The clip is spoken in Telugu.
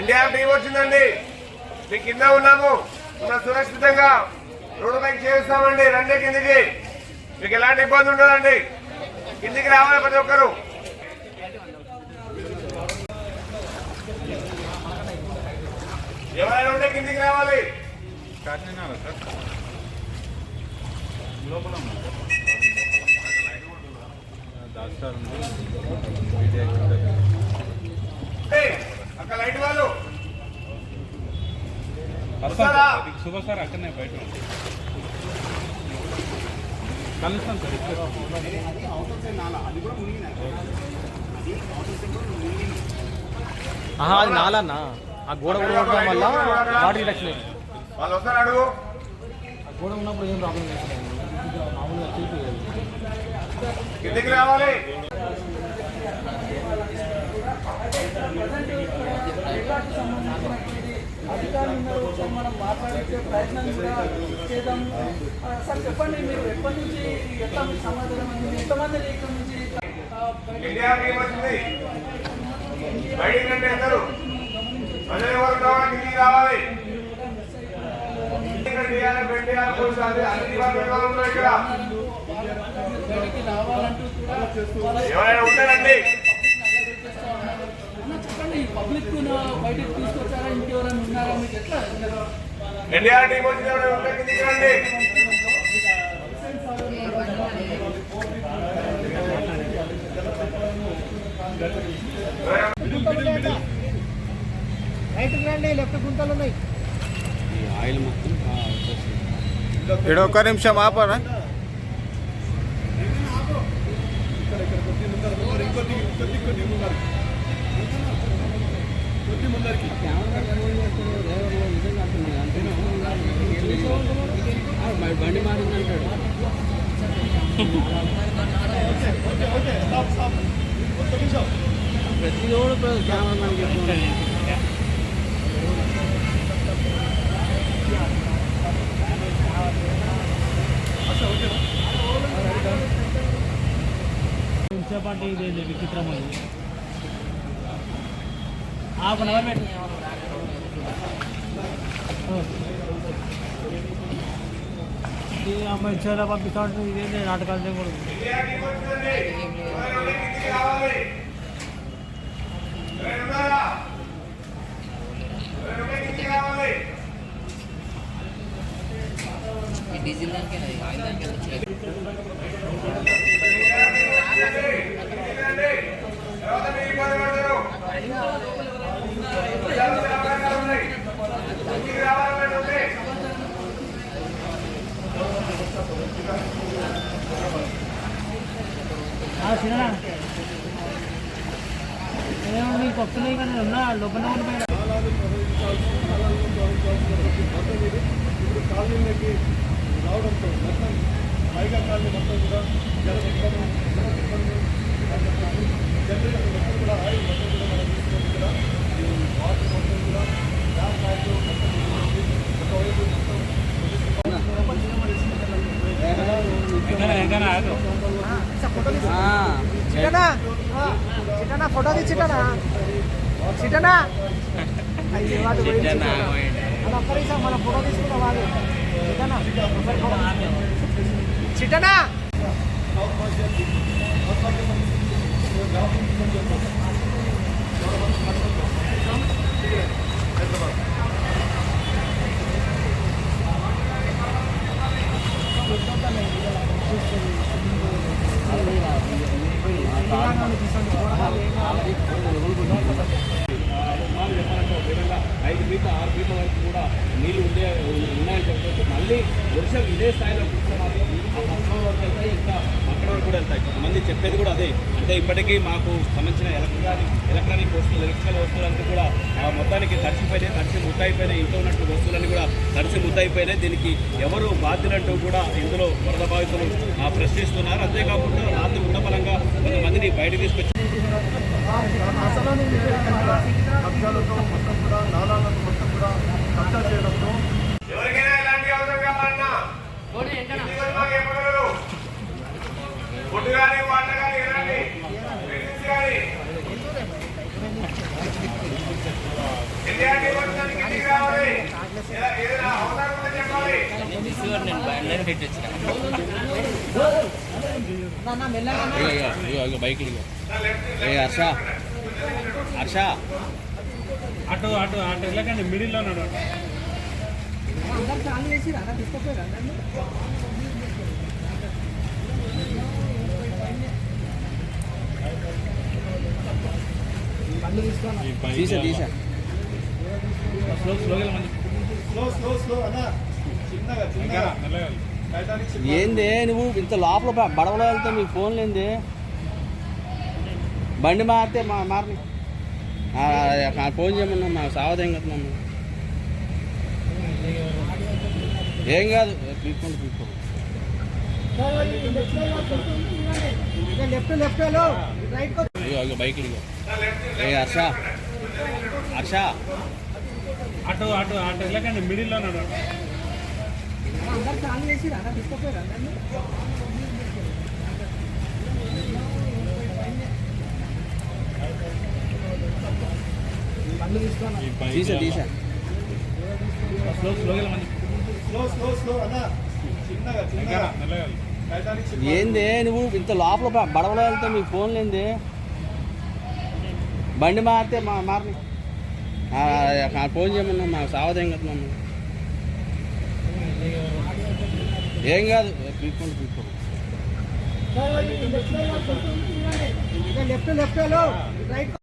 ఇండియా టీం వచ్చిందండి. మీ కింద ఉన్నాము, సురక్షితంగా రోడ్డు పైకి చేస్తామండి. రండి కిందికి, మీకు ఎలాంటి ఇబ్బంది ఉండదండి. కిందికి రావాలి ప్రతి ఒక్కరు. ఎవరైనా ఉంటే కిందికి రావాలి. అక్కడ లైట్ వాళ్ళు సుభా సార్ అక్కడనే బయట కలుస్తాను సార్. అది నాలన్నా ఆ గోడ ఉండడం వల్ల వాటర్ ఇన్ఫెక్షన్ అయింది. వాళ్ళు వస్తారు అడుగు. గోడ ఉన్నప్పుడు ఏం ప్రాబ్లం లేదు, మామూలుగా చూపించాలి. కిందికి రావాలి. అధికారులు మనం మాట్లాడించే ప్రయత్నం కూడా చేద్దాం. సార్ చెప్పండి, మీరు ఎప్పటి నుంచి ఎట్లా మీకు సమాధానం అంది? ఎంతమంది ఇక్కడ నుంచి ఇండియా టీం వచ్చింది? బయటికి రండి అందరూ. ప్రజలు ఎవరు కావాలి కిందికి రావాలి. ఎవరైనా ఉంటారండి. చెప్పండి, పబ్లిక్ బయటకు తీసుకొచ్చారా, ఇంకెవరైనా ఉన్నారా? మీకు ఎట్లా ఇండియా టీం వచ్చిన ఉంటే కిందికి రండి. రైట్కి రండి, లెఫ్ట్ గుంటలు ఉన్నాయి. ఆయిల్ మొత్తం ఇక్కడ ఒక్క నిమిషం ఆపరా. బండి మారిందంటాడు. ప్రతి ఓడు కెమెరా పాటు ఇది విచిత్రం. హాఫ్ అన్ అవర్ పెట్టి అమ్మాయి ఇచ్చారా పంపిస్తాడు. ఇదేంటి నాటకాలు చేయకూడదు. డీజిల్ దానికి ఆయిల్ దానికి మీకు వస్తున్నాయి కానీ ఉన్నా లోపల ఉండిపోయినా కాలనీలకి రావడంతో మొత్తం పైగా కాలనీ మొత్తం కూడా జనరేషన్ మొత్తం కూడా ఆయిల్ మొత్తం కూడా మనం తీసుకుని కూడా వాటర్ మొత్తం కూడా గ్యాస్ ఆయిల్ మొత్తం ఒకవైపు చిట్టనా ఫోటో తీసిట్టనా చిట్టనా ఒక్కరీసా మన ఫోటో తీసుకున్న వాళ్ళు చిట్టనా ఐదు ఫీట్ల 6 ఫీట్ల వరకు కూడా నీళ్లు ఉన్నాయని చెప్పవచ్చు. మళ్ళీ వర్షం ఇదే స్థాయిలో కూర్చున్నారు. వరకు వెళ్తాయి, ఇంకా అక్కడ వరకు కూడా వెళ్తాయి. కొంతమంది చెప్పేది కూడా అదే. అంటే ఇప్పటికీ మాకు సంబంధించిన ఎలక్ట్రానిక్ వస్తువులు, ఎలక్ట్రికల్ వస్తువులన్నీ కూడా మొత్తానికి తడిచిపోయినాయి, తడిచి ముద్దయిపోయినాయి. ఇంట్లో ఉన్నట్టు వస్తువులన్నీ కూడా తడిచి ముద్దయిపోయినాయి. దీనికి ఎవరు బాధ్యులంటూ కూడా ఇందులో వరద బాధితులు ప్రశ్నిస్తున్నారు. అంతేకాకుండా రాత్రి ఉండబలంగా కొంతమందిని బయటకు తీసుకొచ్చి కబ్జాలతో మొత్తం కూడా నాలాలను మొత్తం కూడా కబ్జా చేయడంతో ఎవరికైనా ఎలాంటి అవసరం కావాలన్నా ఫుడ్ కానీ వాటర్ కానీ ఎలాంటి కానీ ఇగో బైక్ ఇగో ఏ హర్ష హర్ష అటు అటు అటు వెళ్ళకండి మిడిల్లో ఉన్నాడు అందరు చాలు చేసి అలా తీసుకుపోయారు అందరినీ బండి తీసుకున్నా తీసా స్లోగా మంది స్లో అన్న చిన్నగా చిన్నగా మెల్లగా టైటానిక్ షిప్ ఏంది నువ్వు ఇంత లోపల బడవలో వెళ్తే మీ ఫోన్లు ఏంది బండి మారితే మారని ఫోన్ చేయమన్నా మా సావదేం కదా మమ్మల్ని ఏం కాదు తీసుకోండి లెఫ్ట్ రైట్ ఇగో బైక్ ఇగో ఏ హర్ష హర్ష అటు అటు అటు వెళ్ళకండి మిడిల్లో ఉన్నాడు అందరు చాలు చేసి అలా తీసుకుపోయారు అందరినీ బండి తీసుకున్నా తీసా స్లోగా మంది స్లో అన్న చిన్నగా చిన్నగా మెల్లగా టైటానిక్ షిప్ ఏంది నువ్వు ఇంత లోపల బడవలో వెళ్తే మీ ఫోన్లు ఏంది బండి మారితే మారని ఫోన్ చేయమన్నా మా సావదేం కదా మమ్మల్ని ఏం కాదు తీసుకోండి లెఫ్ట్ రైట్